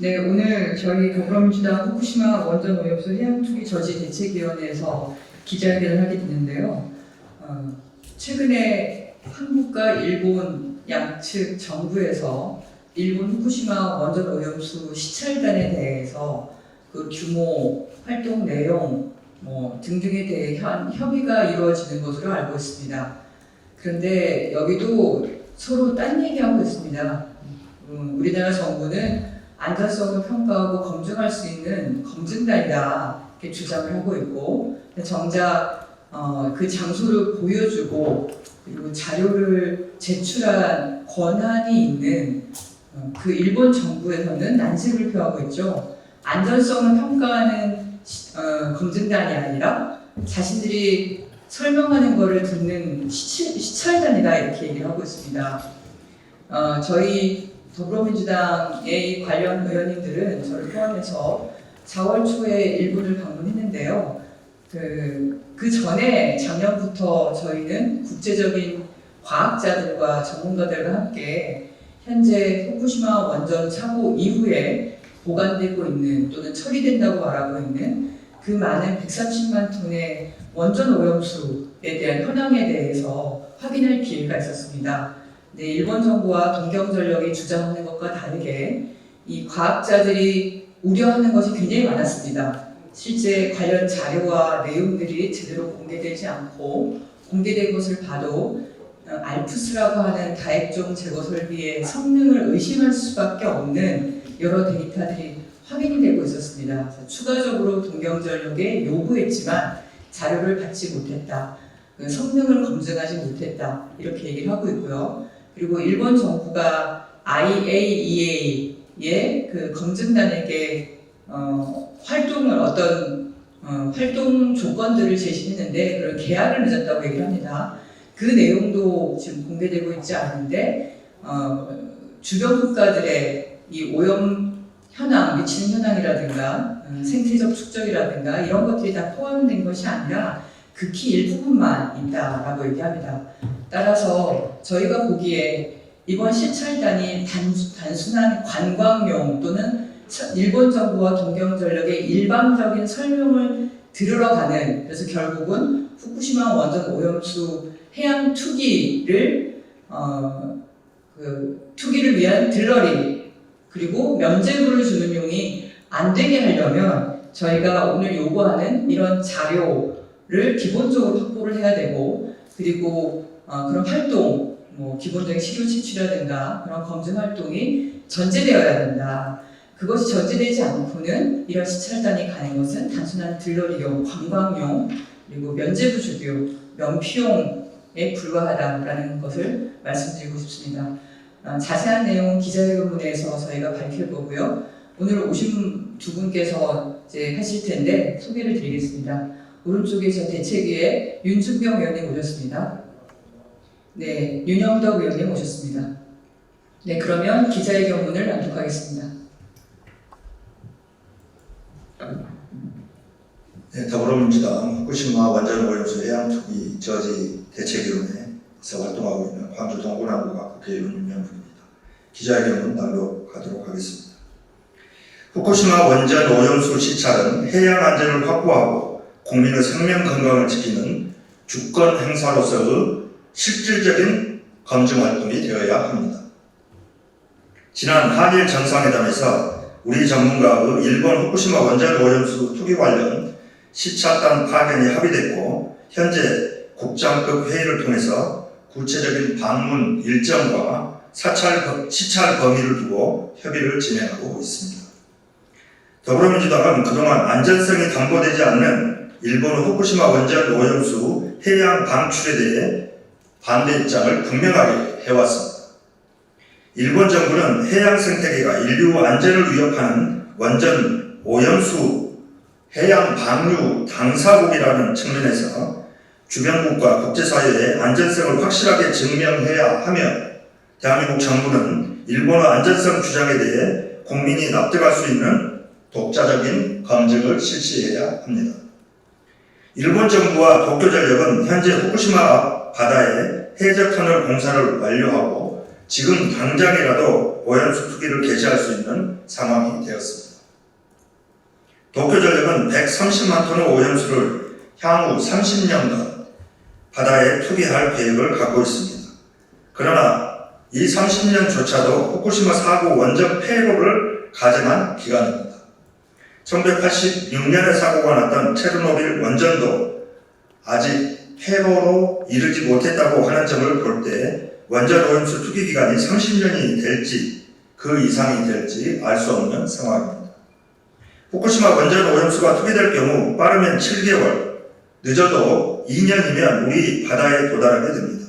네, 오늘 저희 더불어민주당 후쿠시마 원전 오염수 해양 투기 저지 대책위원회에서 기자회견을 하게 됐는데요. 최근에 한국과 일본 양측 정부에서 일본 후쿠시마 원전 오염수 시찰단에 대해서 그 규모, 활동 내용 등등에 대해 협의가 이루어지는 것으로 알고 있습니다. 그런데 여기도 서로 딴 얘기하고 있습니다. 우리나라 정부는 안전성을 평가하고 검증할 수 있는 검증단이다 이렇게 주장을 하고 있고, 정작 그 장소를 보여주고 그리고 자료를 제출한 권한이 있는 그 일본 정부에서는 난색을 표하고 있죠. 안전성을 평가하는 검증단이 아니라 자신들이 설명하는 것을 듣는 시찰단이다 이렇게 얘기를 하고 있습니다. 저희 더불어민주당의 관련 의원님들은 저를 포함해서 4월 초에 일본을 방문했는데요. 그 전에 작년부터 저희는 국제적인 과학자들과 전문가들과 함께 현재 후쿠시마 원전 사고 이후에 보관되고 있는 또는 처리된다고 말하고 있는 그 많은 130만 톤의 원전 오염수에 대한 현황에 대해서 확인할 기회가 있었습니다. 네, 일본 정부와 동경전력이 주장하는 것과 다르게 이 과학자들이 우려하는 것이 굉장히 많았습니다. 실제 관련 자료와 내용들이 제대로 공개되지 않고, 공개된 것을 봐도 알프스라고 하는 다액종 제거 설비의 성능을 의심할 수밖에 없는 여러 데이터들이 확인이 되고 있었습니다. 그래서 추가적으로 동경전력에 요구했지만 자료를 받지 못했다, 성능을 검증하지 못했다 이렇게 얘기를 하고 있고요. 그리고 일본 정부가 IAEA의 그 검증단에게 활동 조건들을 제시했는데 그런 계약을 맺었다고 얘기를 합니다. 그 내용도 지금 공개되고 있지 않은데 주변 국가들의 이 오염 현황, 미치는 현황이라든가 생태적 축적이라든가 이런 것들이 다 포함된 것이 아니라 극히 일부분만 있다라고 얘기합니다. 따라서 저희가 보기에 이번 시찰단이 단순한 관광용 또는 일본 정부와 동경전력의 일방적인 설명을 들으러 가는, 그래서 결국은 후쿠시마 원전 오염수 해양 투기를 투기를 위한 들러리 그리고 면죄부를 주는 용이 안 되게 하려면 저희가 오늘 요구하는 이런 자료를 기본적으로 확보를 해야 되고, 그리고 그런 활동, 기본적인 시료 채취라든가 그런 검증 활동이 전제되어야 된다. 그것이 전제되지 않고는 이런 시찰단이 가는 것은 단순한 들러리용, 관광용, 그리고 면죄부 주기용, 면피용에 불과하다라는 것을 말씀드리고 싶습니다. 자세한 내용은 기자회견문에서 저희가 밝힐 거고요. 오늘 오신 두 분께서 이제 하실 텐데 소개를 드리겠습니다. 오른쪽에 저 대책위에 윤준병 의원님 오셨습니다. 네, 윤영덕 의원님 오셨습니다. 네, 그러면 기자회견문을 낭독하겠습니다. 네, 더불어민주당 후쿠시마 원전 오염수 해양 투기 저지 대책위원회에서 활동하고 있는 광주 동구남구가 국회의원 윤영덕입니다. 기자회견문 낭독하도록 하겠습니다. 후쿠시마 원전 오염수 시찰은 해양 안전을 확보하고 국민의 생명 건강을 지키는 주권 행사로서의 실질적인 검증 활동이 되어야 합니다. 지난 한일 정상회담에서 우리 전문가의 일본 후쿠시마 원전 오염수 투기 관련 시찰단 파견이 합의됐고, 현재 국장급 회의를 통해서 구체적인 방문 일정과 시찰 범위를 두고 협의를 진행하고 있습니다. 더불어민주당은 그동안 안전성이 담보되지 않는 일본 후쿠시마 원전 오염수 해양 방출에 대해 반대 입장을 분명하게 해왔습니다. 일본 정부는 해양 생태계가 인류 안전을 위협하는 원전 오염수 해양 방류 당사국이라는 측면에서 주변국과 국제사회의 안전성을 확실하게 증명해야 하며, 대한민국 정부는 일본의 안전성 주장에 대해 국민이 납득할 수 있는 독자적인 검증을 실시해야 합니다. 일본 정부와 도쿄전력은 현재 후쿠시마 바다에 해저 터널 공사를 완료하고 지금 당장이라도 오염수 투기를 개시할 수 있는 상황이 되었습니다. 도쿄전력은 130만 톤의 오염수를 향후 30년간 바다에 투기할 계획을 갖고 있습니다. 그러나 이 30년조차도 후쿠시마 사고 원전 폐로를 가정한 기간입니다. 1986년에 사고가 났던 체르노빌 원전도 아직 폐로로 이르지 못했다고 하는 점을 볼 때 원전 오염수 투기 기간이 30년이 될지 그 이상이 될지 알 수 없는 상황입니다. 후쿠시마 원전 오염수가 투기될 경우 빠르면 7개월, 늦어도 2년이면 우리 바다에 도달하게 됩니다.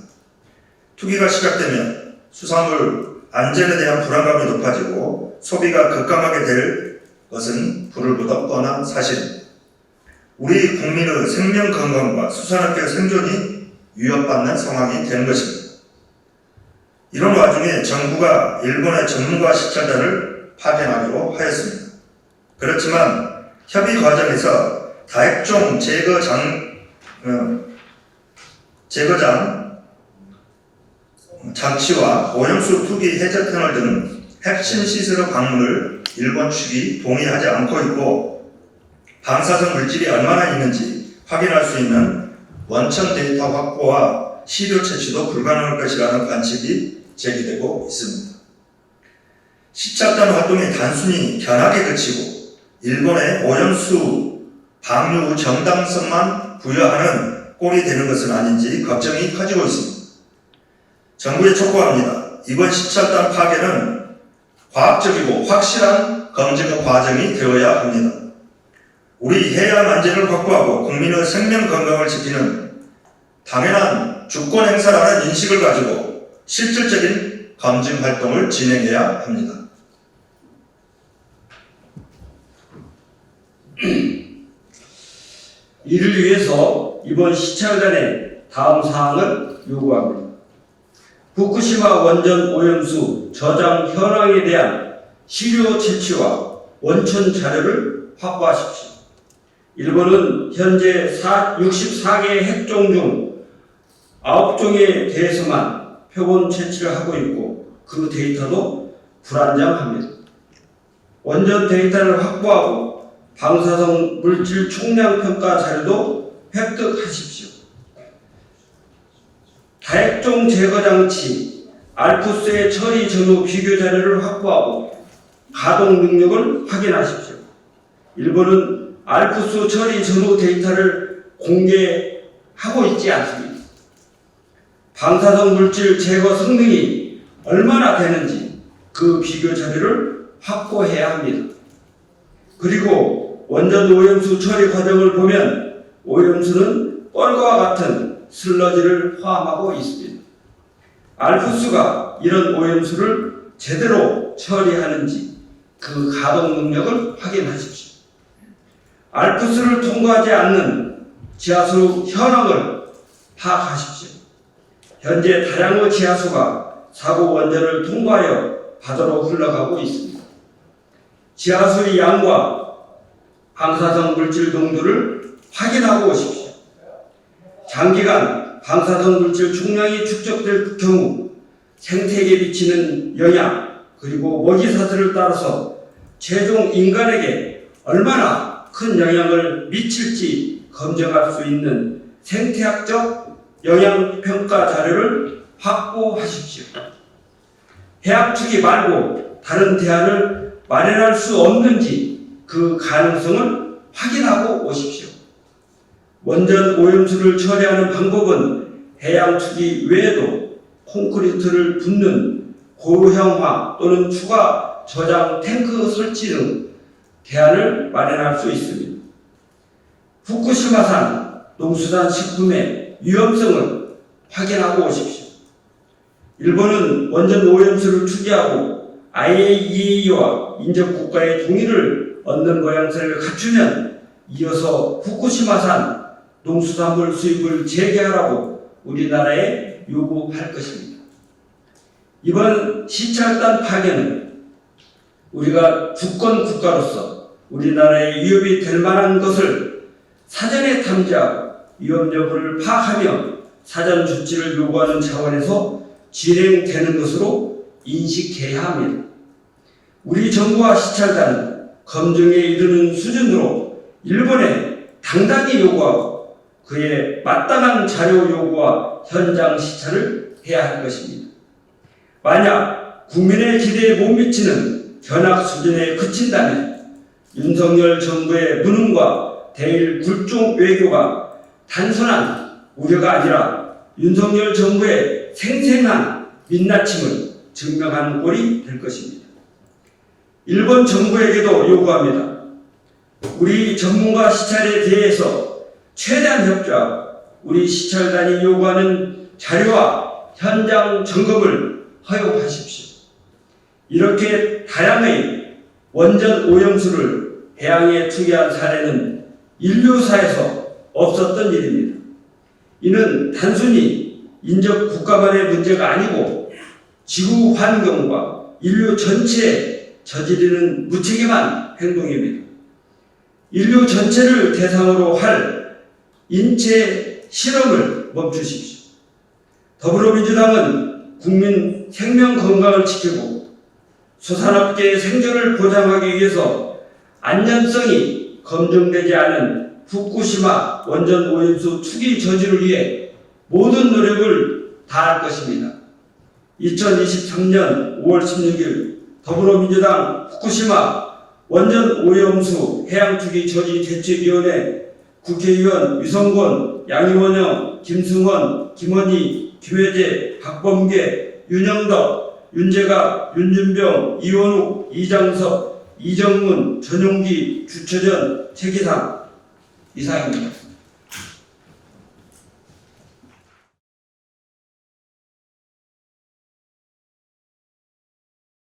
투기가 시작되면 수산물 안전에 대한 불안감이 높아지고 소비가 급감하게 될 것은 불을 보다 뻔한 사실입니다. 우리 국민의 생명 건강과 수산업계 생존이 위협받는 상황이 되는 것입니다. 이런 와중에 정부가 일본의 전문가 시찰단을 파견하기로 하였습니다. 그렇지만 협의 과정에서 다액종 제거장 장치와 오염수 투기 해저 터널 등 핵심 시설의 방문을 일본 측이 동의하지 않고 있고 방사성 물질이 얼마나 있는지 확인할 수 있는 원천 데이터 확보와 시료 채취도 불가능할 것이라는 관측이 제기되고 있습니다. 시찰단 활동이 단순히 견학에 그치고 일본의 오염수 방류 정당성만 부여하는 꼴이 되는 것은 아닌지 걱정이 커지고 있습니다. 정부에 촉구합니다. 이번 시찰단 파견은 과학적이고 확실한 검증의 과정이 되어야 합니다. 우리 해양 안전을 확보하고 국민의 생명 건강을 지키는 당연한 주권 행사라는 인식을 가지고 실질적인 검증 활동을 진행해야 합니다. 이를 위해서 이번 시찰단에 다음 사항을 요구합니다. 후쿠시마 원전 오염수 저장 현황에 대한 시료 채취와 원천 자료를 확보하십시오. 일본은 현재 64개의 핵종 중 9종에 대해서만 표본 채취를 하고 있고 그 데이터도 불안정합니다. 원전 데이터를 확보하고 방사성 물질 총량 평가 자료도 획득하십시오. 다액종 제거 장치 알프스의 처리 전후 비교 자료를 확보하고 가동 능력을 확인하십시오. 일본은 알프스 처리 전후 데이터를 공개하고 있지 않습니다. 방사성 물질 제거 성능이 얼마나 되는지 그 비교 자료를 확보해야 합니다. 그리고 원전 오염수 처리 과정을 보면 오염수는 뻘과 같은 슬러지를 포함하고 있습니다. 알프스가 이런 오염수를 제대로 처리하는지 그 가동 능력을 확인하십시오. 알프스를 통과하지 않는 지하수 현황을 파악하십시오. 현재 다량의 지하수가 사고 원전을 통과하여 바다로 흘러가고 있습니다. 지하수의 양과 방사성 물질 농도를 확인하고 오십시오. 장기간 방사성 물질 총량이 축적될 경우 생태계에 미치는 영향 그리고 먹이사슬을 따라서 최종 인간에게 얼마나 큰 영향을 미칠지 검증할 수 있는 생태학적 영향평가 자료를 확보하십시오. 해양 투기 말고 다른 대안을 마련할 수 없는지 그 가능성을 확인하고 오십시오. 원전 오염수를 처리하는 방법은 해양 투기 외에도 콘크리트를 붓는 고형화 또는 추가 저장 탱크 설치 등 대안을 마련할 수 있습니다. 후쿠시마산 농수산 식품의 위험성을 확인하고 오십시오. 일본은 원전 오염수를 투기하고 IAEA와 인접국가의 동의를 얻는 모양새를 갖추면 이어서 후쿠시마산 농수산물 수입을 재개하라고 우리나라에 요구할 것입니다. 이번 시찰단 파견은 우리가 주권 국가로서 우리나라에 위협이 될 만한 것을 사전에 탐지하고 위험 여부를 파악하며 사전 조치를 요구하는 차원에서 진행되는 것으로 인식해야 합니다. 우리 정부와 시찰단은 검증에 이르는 수준으로 일본에 당당히 요구하고 그에 마땅한 자료 요구와 현장 시찰을 해야 할 것입니다. 만약 국민의 기대에 못 미치는 견학 수준에 그친다면 윤석열 정부의 무능과 대일 굴종 외교가 단순한 우려가 아니라 윤석열 정부의 생생한 민낯임을 증명하는 꼴이 될 것입니다. 일본 정부에게도 요구합니다. 우리 전문가 시찰에 대해서 최대한 협조하고 우리 시찰단이 요구하는 자료와 현장 점검을 허용하십시오. 이렇게 다양의 원전 오염수를 해양에 투기한 사례는 인류사에서 없었던 일입니다. 이는 단순히 인접 국가만의 문제가 아니고 지구 환경과 인류 전체에 저지르는 무책임한 행동입니다. 인류 전체를 대상으로 할 인체 실험을 멈추십시오. 더불어민주당은 국민 생명 건강을 지키고 수산업계의 생존을 보장하기 위해서 안전성이 검증되지 않은 후쿠시마 원전 오염수 투기 저지를 위해 모든 노력을 다할 것입니다. 2023년 5월 16일 더불어민주당 후쿠시마 원전 오염수 해양 투기 저지 대책위원회 국회의원 유성권, 양이원영, 김승원, 김원희, 김혜재, 박범계, 윤영덕, 윤재갑, 윤준병, 이원욱, 이장섭, 이정문, 전용기, 주처전, 최기상 이상입니다.